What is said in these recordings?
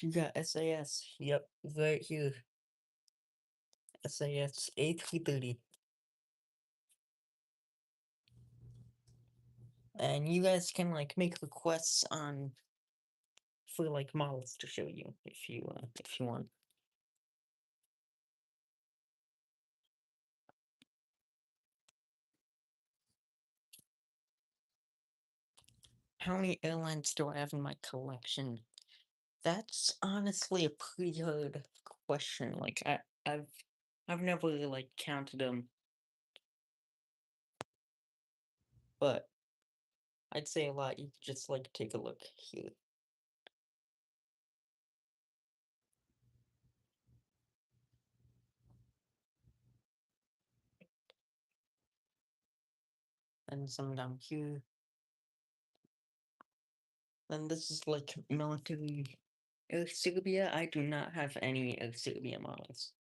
You got SAS. Yep, right here. SAS A330. And you guys can like make requests on for like models to show you if you want. How many airlines do I have in my collection? That's honestly a pretty hard question. Like I've I've never really like counted them, but I'd say a lot. You could just like take a look here. And some down here. Then this is like military Air Serbia. I do not have any Air Serbia models.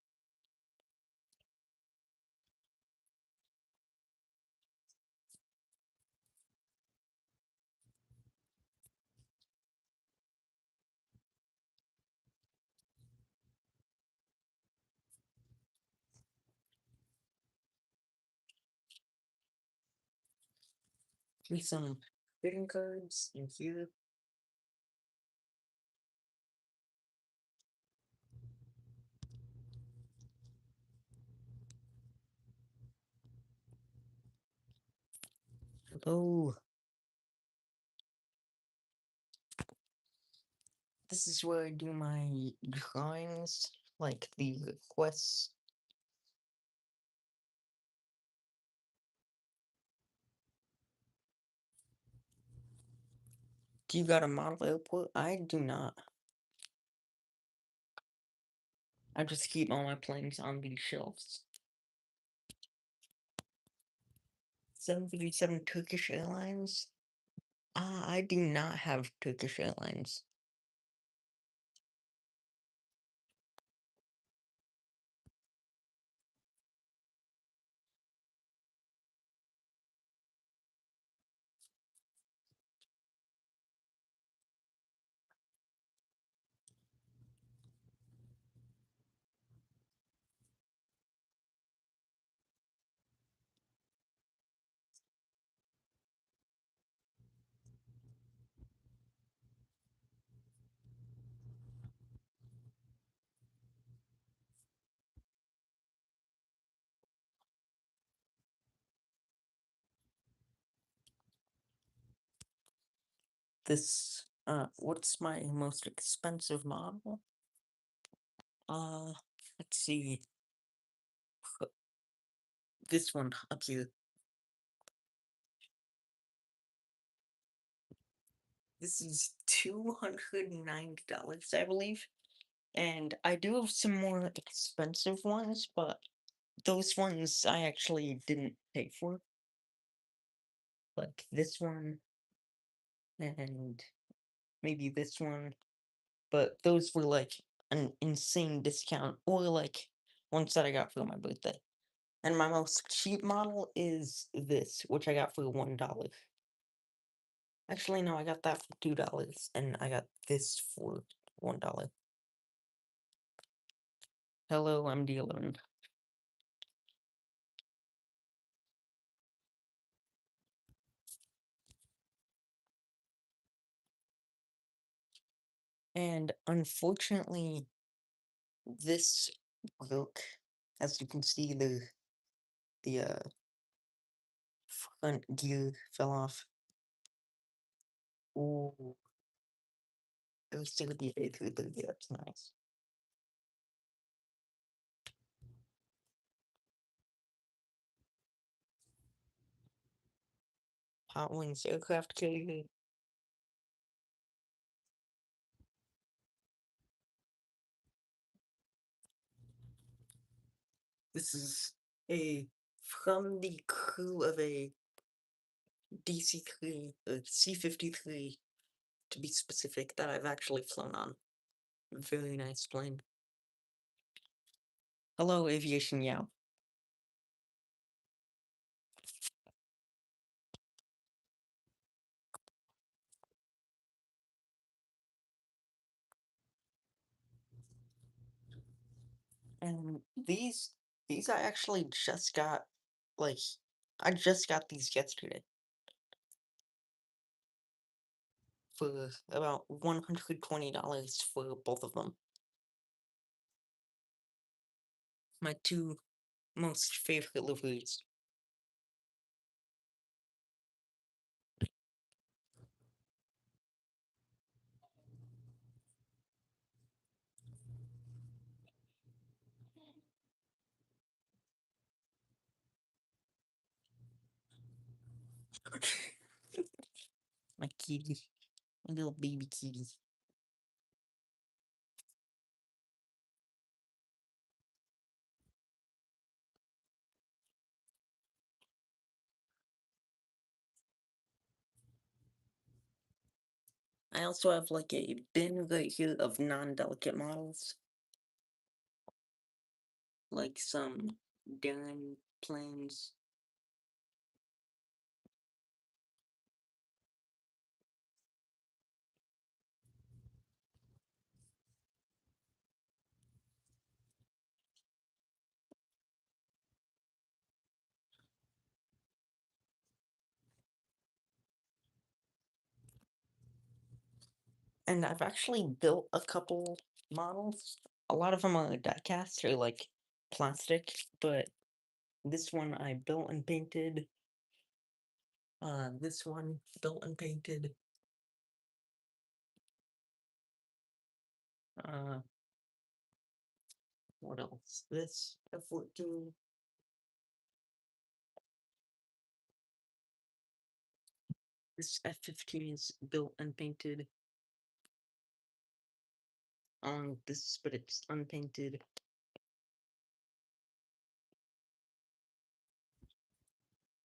Here's some bidding cards in here. Oh, this is where I do my drawings, like the requests. Do you got a model airport? I do not. I just keep all my planes on these shelves. 737 Turkish Airlines? I do not have Turkish Airlines. What's my most expensive model? Uh, let's see. This one up here. This is $290, I believe. And I do have some more expensive ones, but those ones I actually didn't pay for. Like this one and maybe this one. But those were like an insane discount or like ones that I got for my birthday. And my most cheap model is this, which I got for $1. Actually, no, I got that for $2, and I got this for $1. Hello, I'm D11. And unfortunately, this broke. As you can see, the front gear fell off. Ooh, it was still the A330. That's nice. Hot Wings aircraft carrier. This is a from the crew of a DC-3, C-53 to be specific, that I've actually flown on. Very nice plane. Hello, Aviation Yao. And these I actually just got, like, I just got these yesterday for about $120 for both of them. My two most favorite liveries. My kitty, my little baby kitty. I also have like a bin right here of non-delicate models, like some Darren planes. And I've actually built a couple models. A lot of them are die-cast or like plastic, but this one I built and painted. This one built and painted. Uh, what else? This F-14. This F-15 is built and painted. This, but it's unpainted.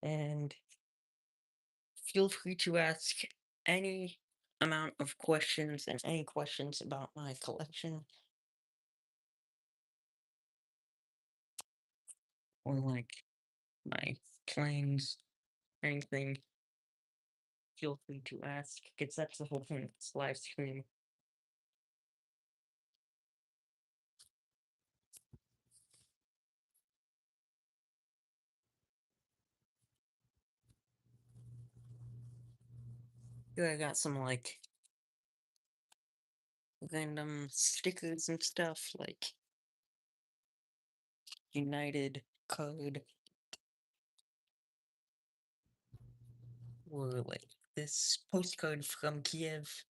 And feel free to ask any amount of questions and any questions about my collection or like my planes, anything. Feel free to ask, because that's the whole point of this live stream. Here I got some like random stickers and stuff, like United card, or like this postcard from Kiev.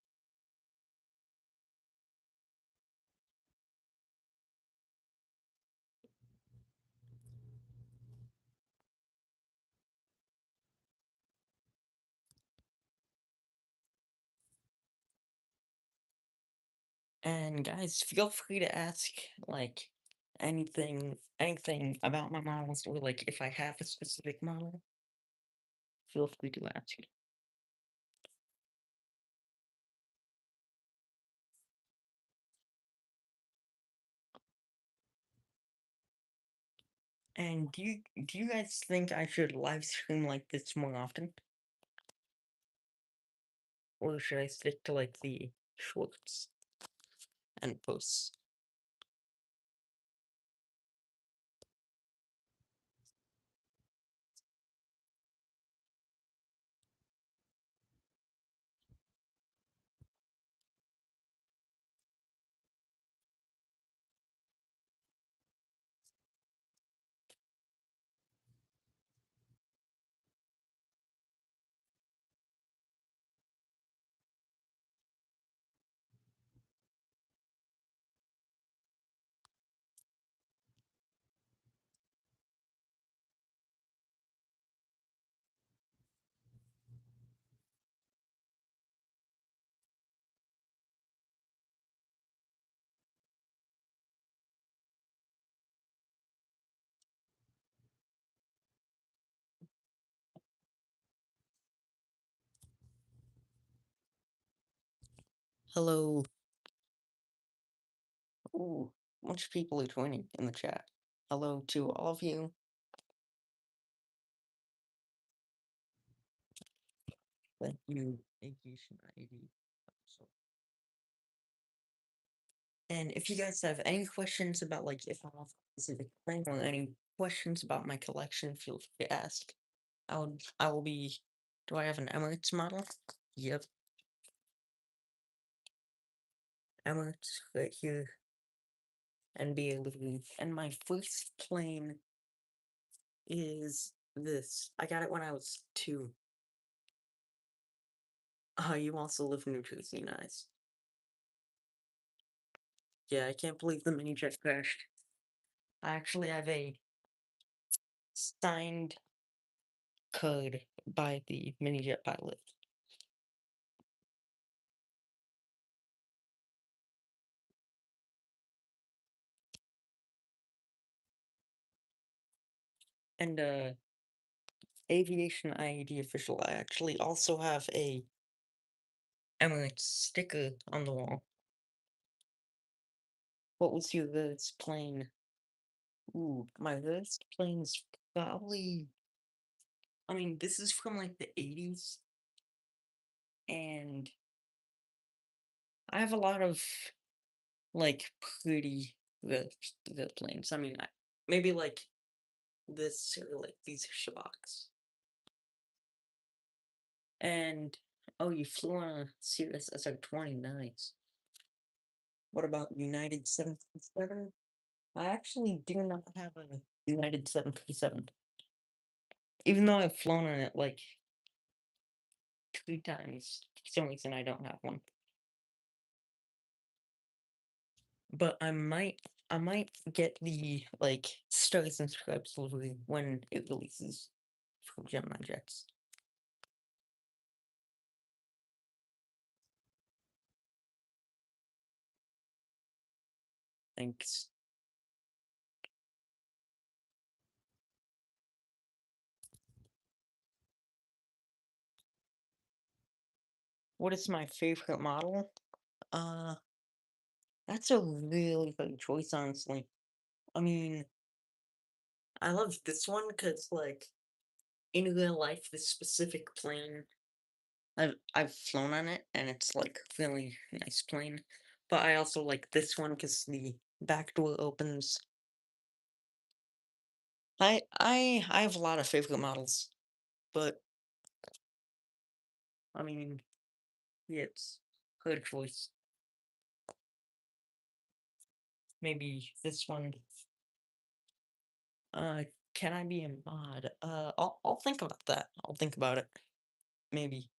And guys, feel free to ask like anything about my models, or like if I have a specific model, feel free to ask. And do you guys think I should live stream like this more often? Or should I stick to like the shorts and posts? Hello. Ooh, a bunch of people are joining in the chat. Hello to all of you. Thank you, Aviation ID. So And if you guys have any questions about like if I have a specific thing or any questions about my collection, feel free to ask. I will be. Do I have an Emirates model? Yep, Emirates right here. NBA Livery. And my first plane is this. I got it when I was 2. You also live in New Jersey, nice. Yeah, I can't believe the mini jet crashed. I actually have a signed code by the mini jet pilot. And aviation IED official, I actually also have a Emirates sticker on the wall. What was your first plane? Ooh, my first plane's probably. I mean, this is from like the 80s, and I have a lot of like pretty good planes. I mean, maybe like this or like these are Shabaks. And oh, you flew on a Cirrus SR-20, nice. What about United 737? I actually do not have a United 737. Even though I've flown on it like 3 times, for some reason I don't have one. But I might get the like Stars and Stripes livery when it releases from Gemini Jets. Thanks. What is my favorite model? Uh, that's a really good choice, honestly. I mean, I love this one because, like, in real life, this specific plane, I've flown on it, and it's like really nice plane. But I also like this one because the back door opens. I have a lot of favorite models, but I mean, yeah, it's her choice. Maybe this one. Uh, can I be a mod? I'll think about that. I'll think about it. Maybe.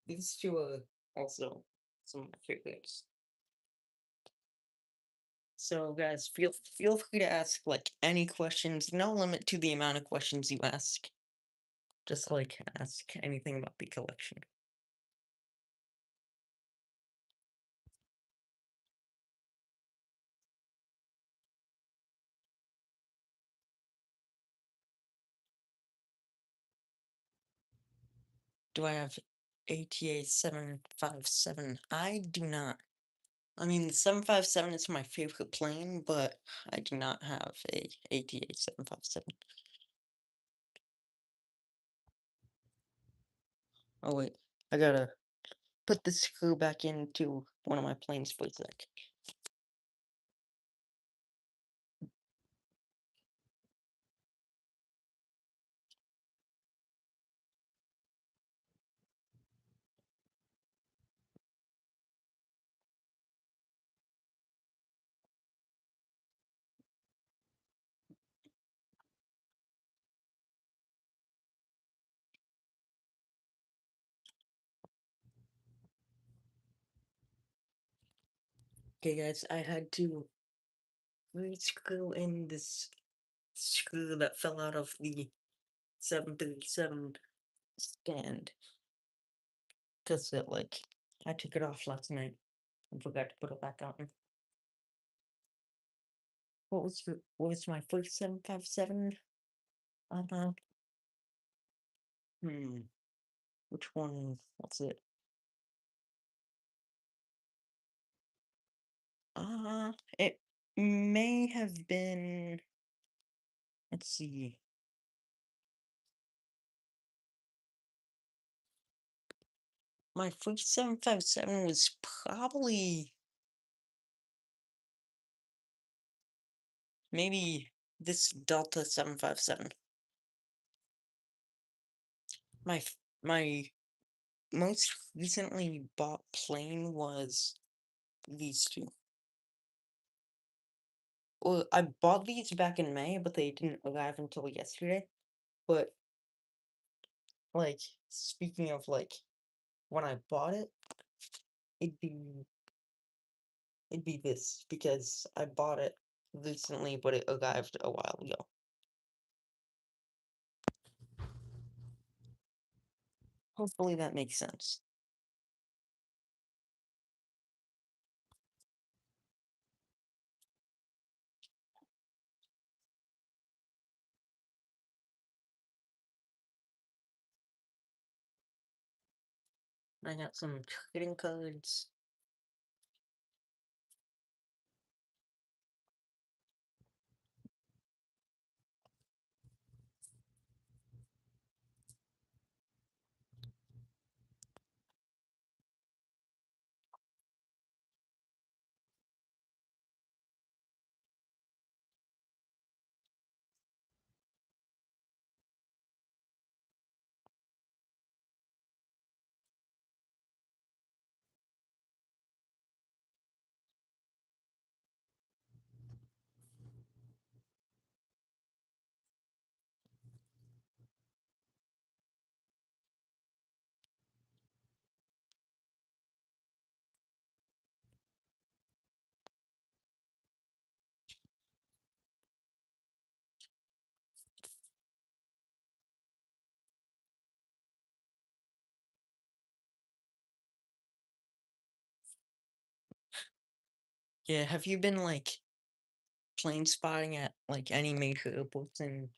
These two are also some of my favorites. So guys, feel free to ask like any questions. No limit to the amount of questions you ask. Just like ask anything about the collection. Do I have ATA 757? I do not. I mean, the 757 is my favorite plane, but I do not have a ATA 757. Oh wait, I gotta put the screw back into one of my planes for a sec. Okay, guys, I had to re-screw in this screw that fell out of the 737 stand because it like I took it off last night and forgot to put it back on. What was my first 757? Uh, hmm, which one was it? It may have been Let's see. My first 757 was probably maybe this Delta 757. My most recently bought plane was these two. Well, I bought these back in May, but they didn't arrive until yesterday. But like speaking of like when I bought it, it'd be it'd be this because I bought it recently, but it arrived a while ago. Hopefully that makes sense. I got some trading cards. Yeah, have you been like plane spotting at like any major airports in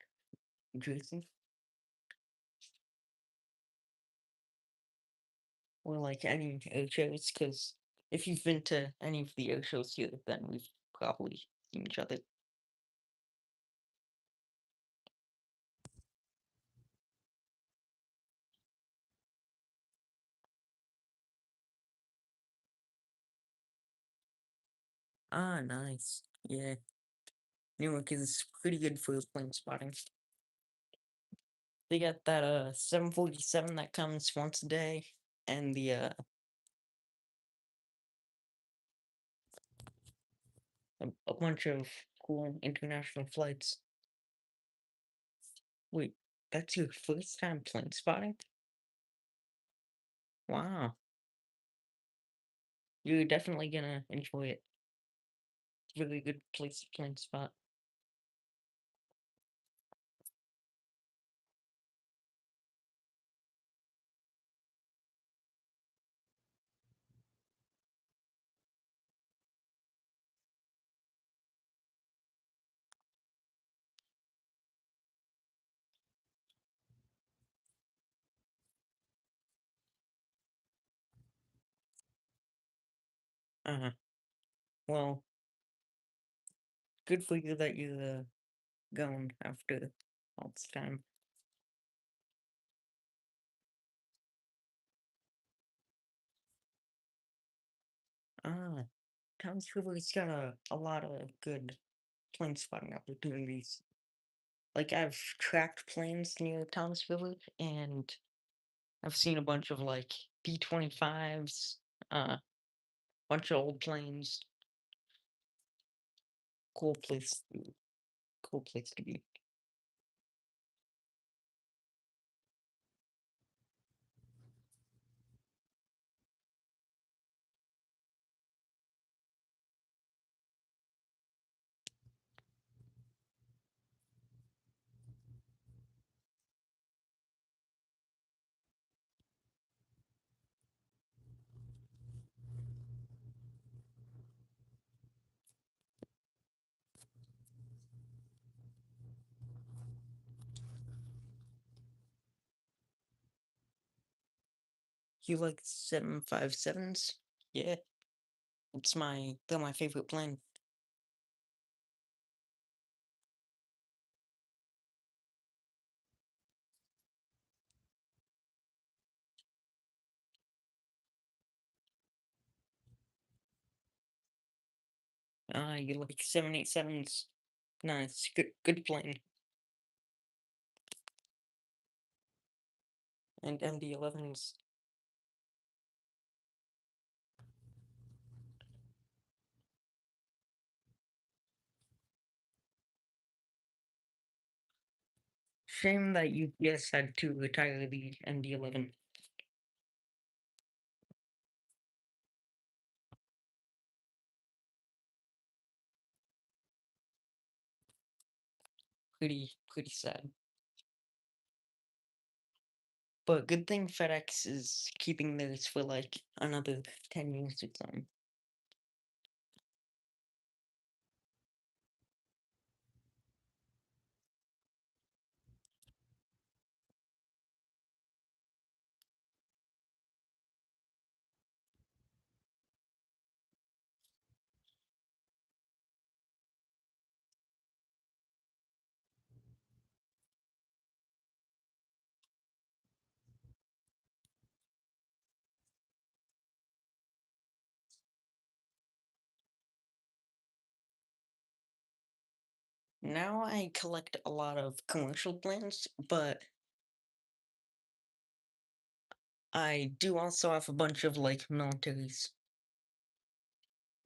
Jersey? Or like any air shows? Because if you've been to any of the air shows here, then we've probably seen each other. Ah, nice. Yeah, Newark is pretty good for plane spotting. They got that 747 that comes once a day, and the a bunch of cool international flights. Wait, that's your first time plane spotting? Wow, you're definitely gonna enjoy it. It's a really good place to plane spot. Uh-huh. Well, good for you that you're going after all this time. Ah, Townsville's got a lot of good plane spotting opportunities. Like I've tracked planes near Townsville and I've seen a bunch of like B-25s, bunch of old planes. Cool place, cool place to be. You like 757s? Yeah, they're my favorite plane. You like 787s? Nice, good plane. And MD-11s. Shame that UPS had to retire the MD-11. Pretty sad. But good thing FedEx is keeping theirs for like another 10 years or something. Now I collect a lot of commercial planes, but I do also have a bunch of like militaries.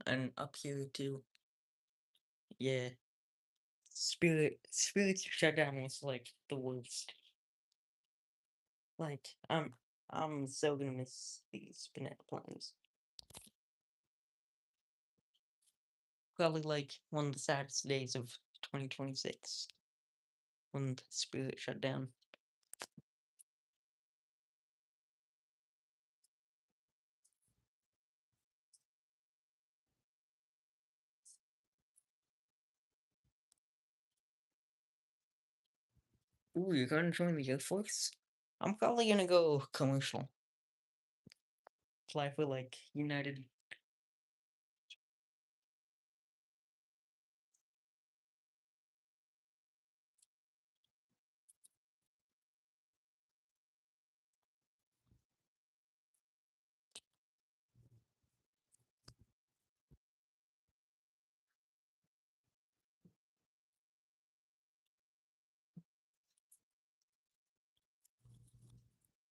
And up here too. Yeah. Spirit's shutdown was like the worst. Like I'm so gonna miss these Banana planes. Probably like one of the saddest days of 2026 when the Spirit shut down. Ooh, you're gonna join the Air Force? I'm probably gonna go commercial. Fly for like United.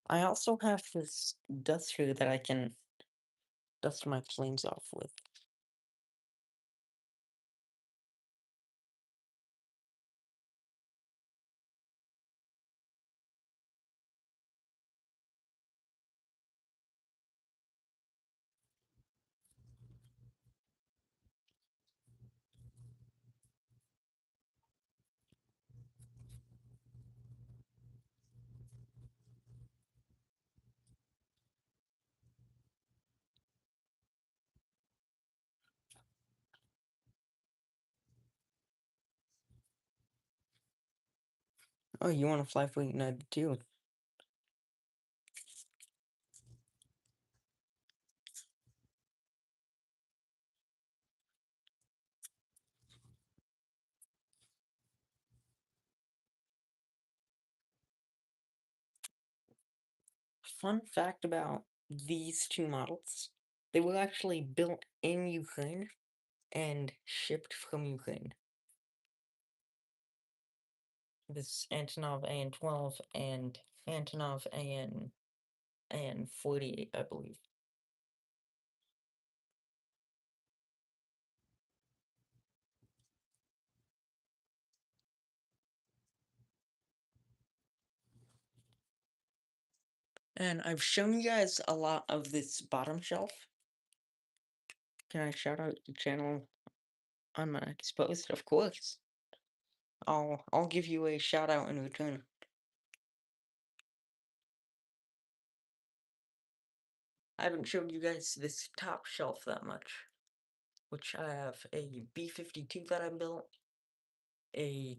I also have this duster that I can dust my planes off with. Oh, you want to fly for United too? Fun fact about these two models, they were actually built in Ukraine and shipped from Ukraine. This Antonov AN-12 and Antonov AN-48, I believe. And I've shown you guys a lot of this bottom shelf. Can I shout out the channel on my next post? Of course. I'll give you a shout out in return. I haven't showed you guys this top shelf that much, which I have a B-52 that I built, a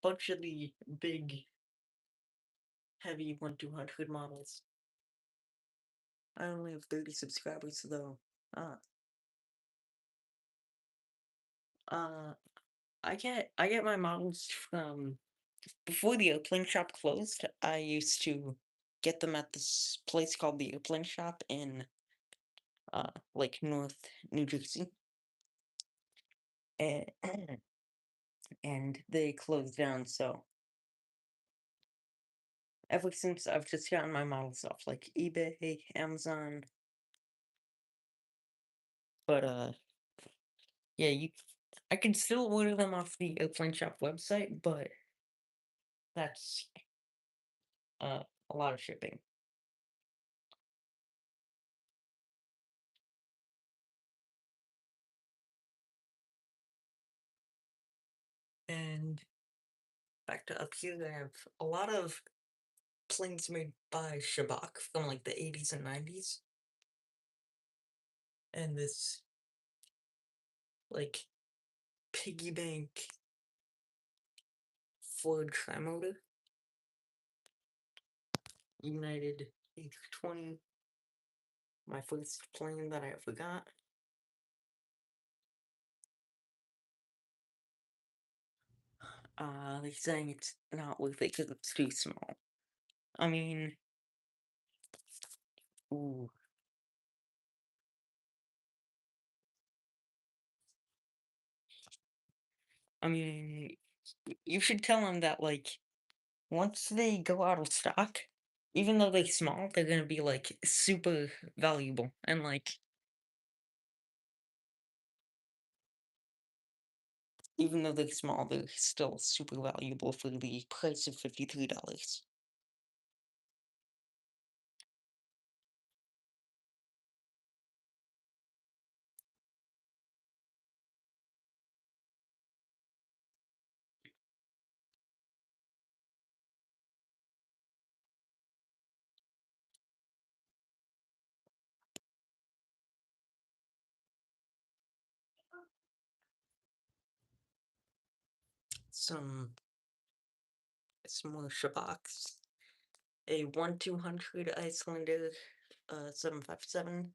bunch of the big, heavy 1-200 models. I only have 30 subscribers though. Uh, uh, I get my models from before the airplane shop closed. I used to get them at this place called the Airplane Shop in like North New Jersey. and and they closed down. So ever since, I've just gotten my models off like eBay, Amazon, but yeah, I can still order them off the Airplane Shop website, but that's uh a lot of shipping. And back to up here, they have a lot of planes made by Shabak from like the 80s and 90s, and this like piggy bank Ford Trimotor United A320, my first plane that I ever got. They're saying it's not worth it because it's too small. I mean, ooh, I mean, you should tell them that like once they go out of stock, even though they're small, they're gonna be like super valuable, and like even though they're small, they're still super valuable for the price of $53. Some more Shabaks, a 1-200 Icelander 757.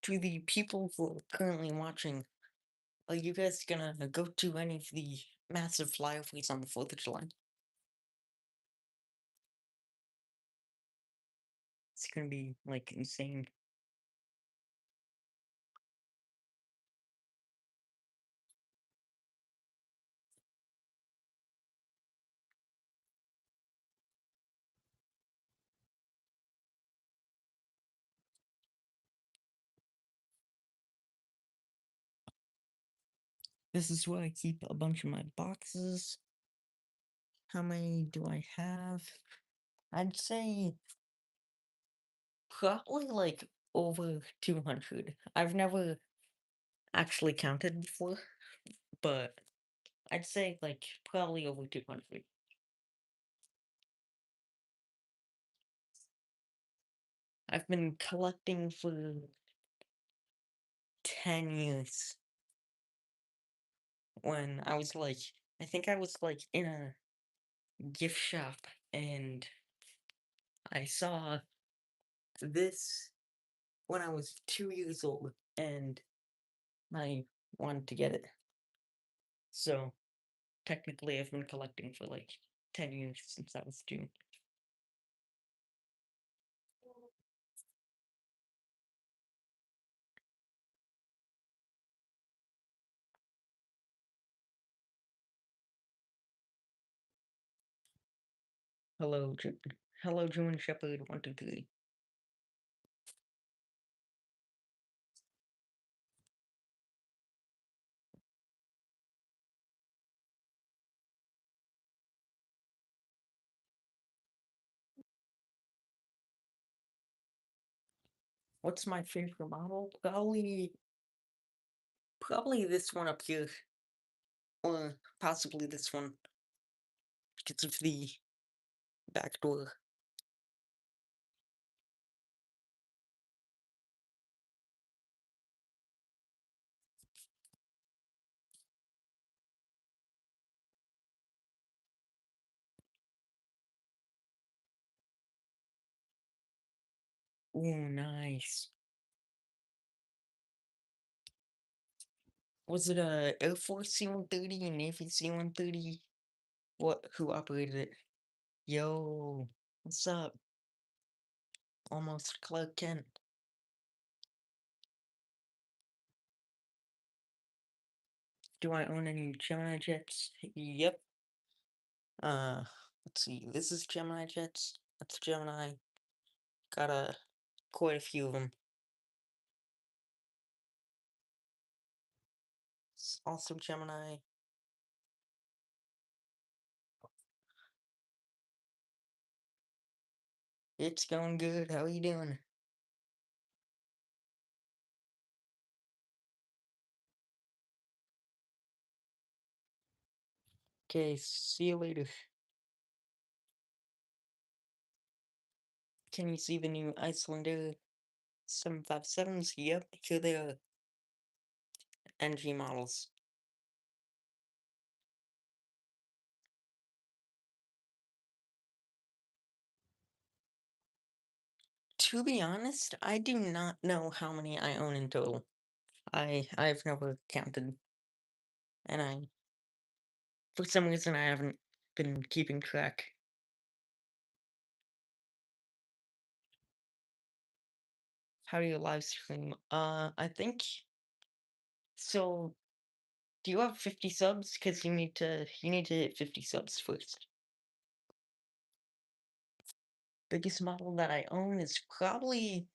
To the people who are currently watching, are you guys gonna go to any of the massive flyovers on the 4th of July? It's gonna be like insane. This is where I keep a bunch of my boxes. How many do I have? I'd say probably like over 200. I've never actually counted before, but I'd say like probably over 200. I've been collecting for 10 years. When I was like, I think I was like in a gift shop and I saw this when I was 2 years old and I wanted to get it. So technically, I've been collecting for like 10 years since I was two. Hello, Hello, German Shepherd 123. What's my favorite model? Probably this one up here, or possibly this one because of the back door. Ooh, nice. Was it a Air Force C-130, Navy C-130? What? Who operated it? Yo, what's up? Almost Clark Kent. Do I own any Gemini jets? Yep. Uh, let's see. This is Gemini jets. That's Gemini. Got quite a few of them. It's also Gemini. It's going good. How are you doing? Okay, see you later. Can you see the new Icelander 757s? Yep, here they are. NG models. To be honest, I do not know how many I own in total. I've never counted, and for some reason I haven't been keeping track. How do you live stream? I think so. Do you have 50 subs? Because you need to hit 50 subs first. Biggest model that I own is probably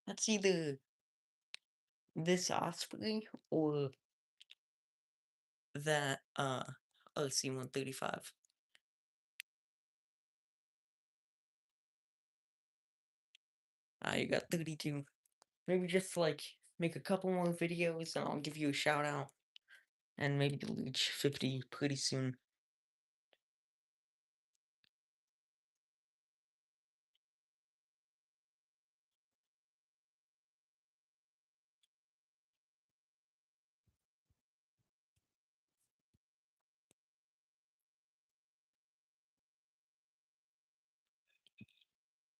that's either this Osprey or that OC-135. I got 32. Maybe just like make a couple more videos and I'll give you a shout out and maybe reach 50 pretty soon.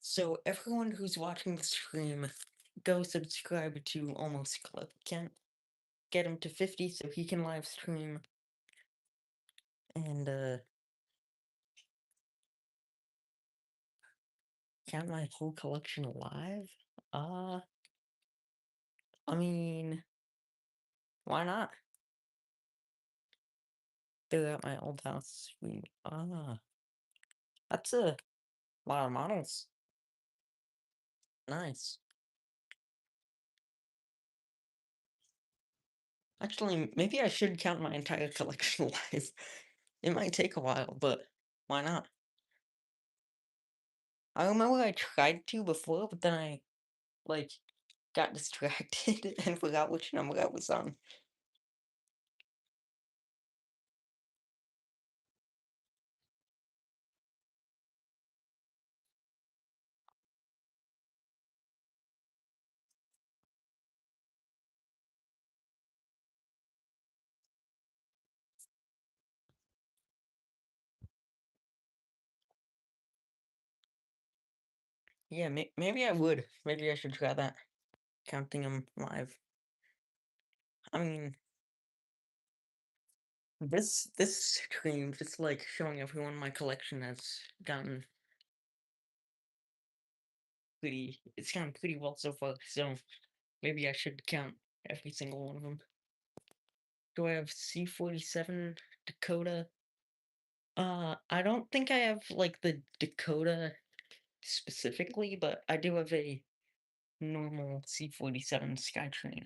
So everyone who's watching the stream, go subscribe to Almost Club Kent. Get him to 50 so he can live stream and count my whole collection live. Uh I mean, why not? They're at my old house. That's a lot of models. Nice. Actually, maybe I should count my entire collection live. It might take a while, but why not? I remember I tried to before, but then I, like, got distracted and forgot which number I was on. Yeah, maybe I would. Maybe I should try that. Counting them live. I mean, this stream, just like showing everyone my collection has gotten it's gotten pretty well so far, so maybe I should count every single one of them. Do I have C-47 Dakota? I don't think I have like the Dakota specifically, but I do have a normal C-47 Skytrain.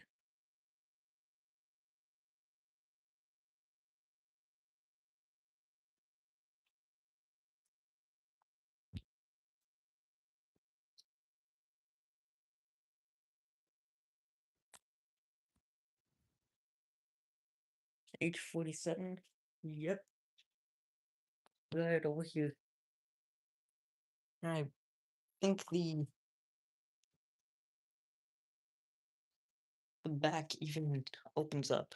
H47. Yep, right over here. I think the back even opens up.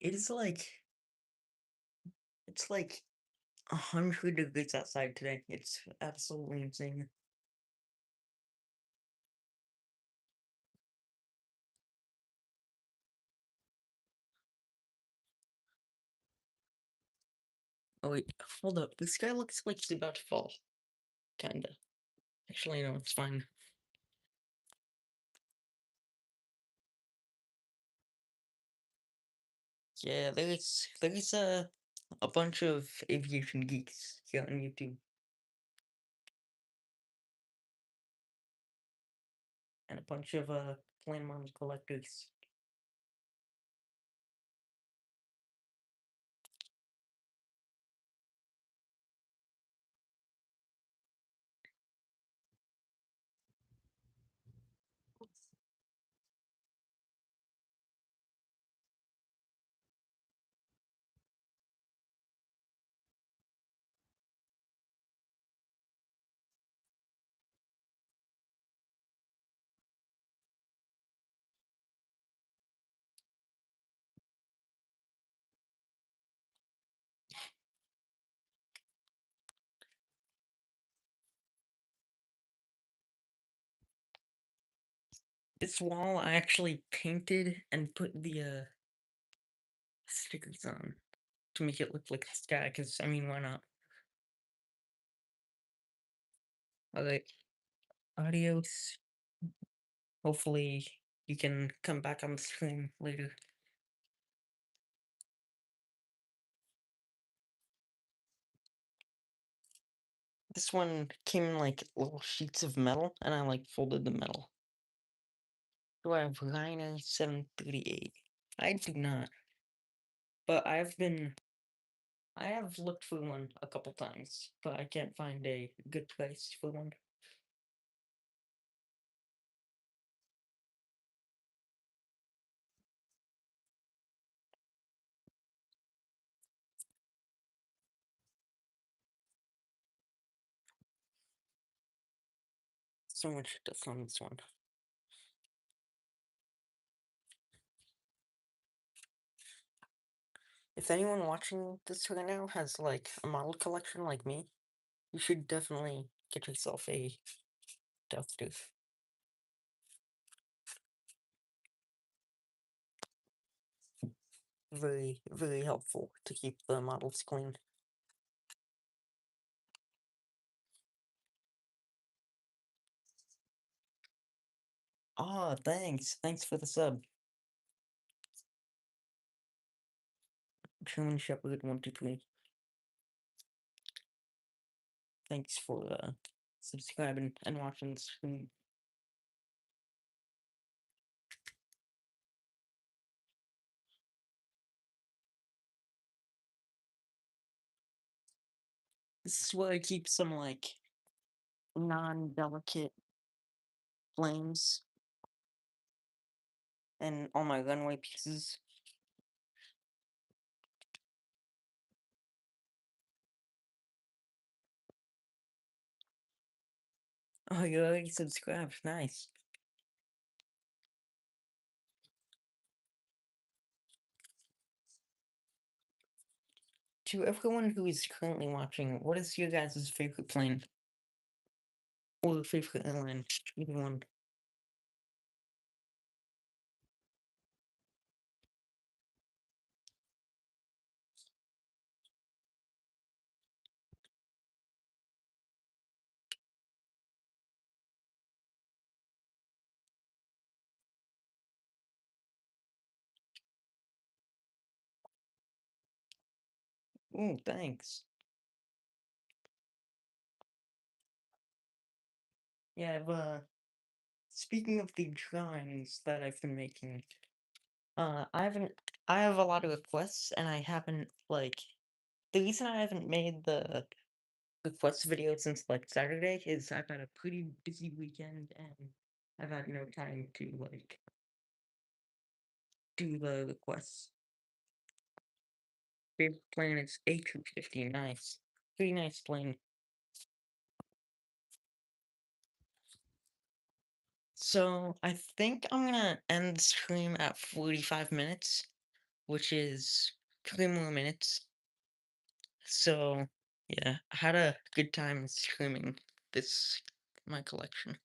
It's like 100 degrees outside today. It's absolutely insane. Oh wait, hold up. This guy looks like he's about to fall. Kinda. Actually, no, it's fine. Yeah, there's a bunch of aviation geeks here on YouTube and a bunch of plane model collectors. This wall I actually painted and put the stickers on to make it look like the sky. Cause I mean, why not? Alright, adios. Hopefully you can come back on the stream later. This one came in like little sheets of metal, and I like folded the metal. Do I have Rhino 738? I do not, but I have looked for one a couple times, but I can't find a good price for one. So much dust on this one. If anyone watching this right now has like a model collection like me, you should definitely get yourself a duster. Very, very helpful to keep the models clean. Ah, thanks. Thanks for the sub. German Shepherd 123. Thanks for subscribing and watching the stream. This is where I keep some like non-delicate flames and all my runway pieces. Oh, you already subscribed. Nice. To everyone who is currently watching, what is your guys' favorite plane? Or favorite airline? Either one. Oh, thanks. Yeah, speaking of the drawings that I've been making, I haven't, I have a lot of requests, and I haven't, like, the reason I haven't made the request video since, like, Saturday is I've had a pretty busy weekend, and I've had no time to, like, do the requests. Favorite plane is A350, nice. Pretty nice plane. So, I think I'm gonna end the stream at 45 minutes, which is 3 more minutes. So, yeah, I had a good time streaming this my collection.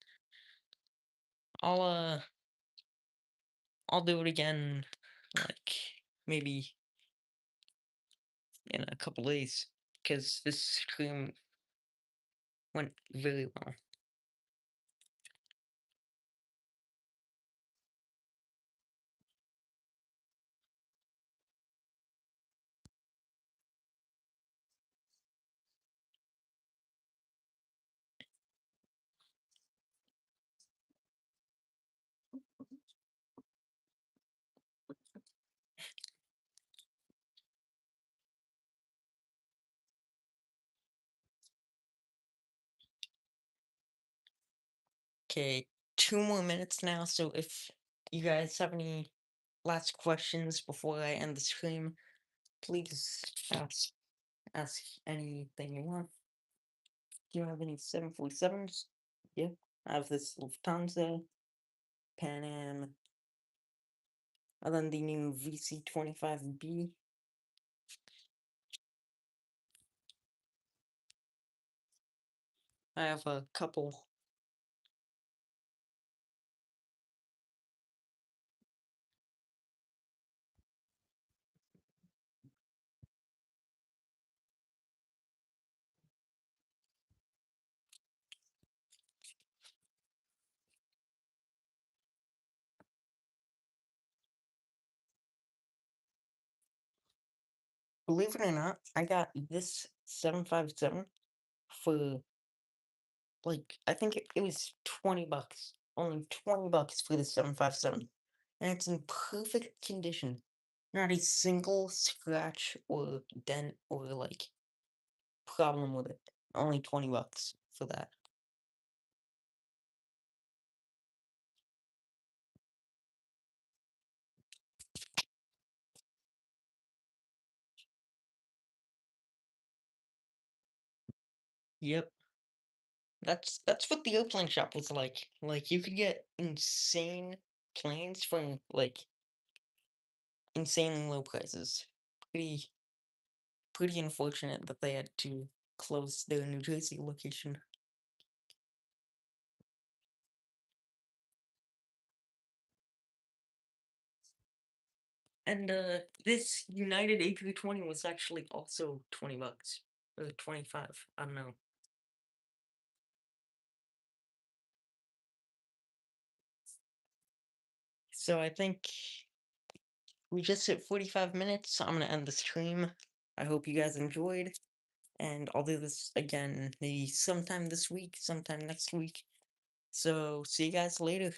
I'll uh I'll do it again like maybe in a couple days because this stream went really well. Okay, 2 more minutes now, so if you guys have any last questions before I end the stream, please ask anything you want. Do you have any 747s? Yeah, I have this Lufthansa, Pan Am, and then the new VC-25B. I have a couple. Believe it or not, I got this 757 for like I think it was 20 bucks. Only 20 bucks for the 757. And it's in perfect condition. Not a single scratch or dent or like problem with it. Only 20 bucks for that. Yep. That's what the airplane shop was like. Like you could get insane planes from like insanely low prices. Pretty pretty unfortunate that they had to close their New Jersey location. And this United A320 was actually also 20 bucks. Or 25. I don't know. So I think we just hit 45 minutes. So I'm gonna end the stream. I hope you guys enjoyed. And I'll do this again maybe sometime this week, sometime next week. So see you guys later.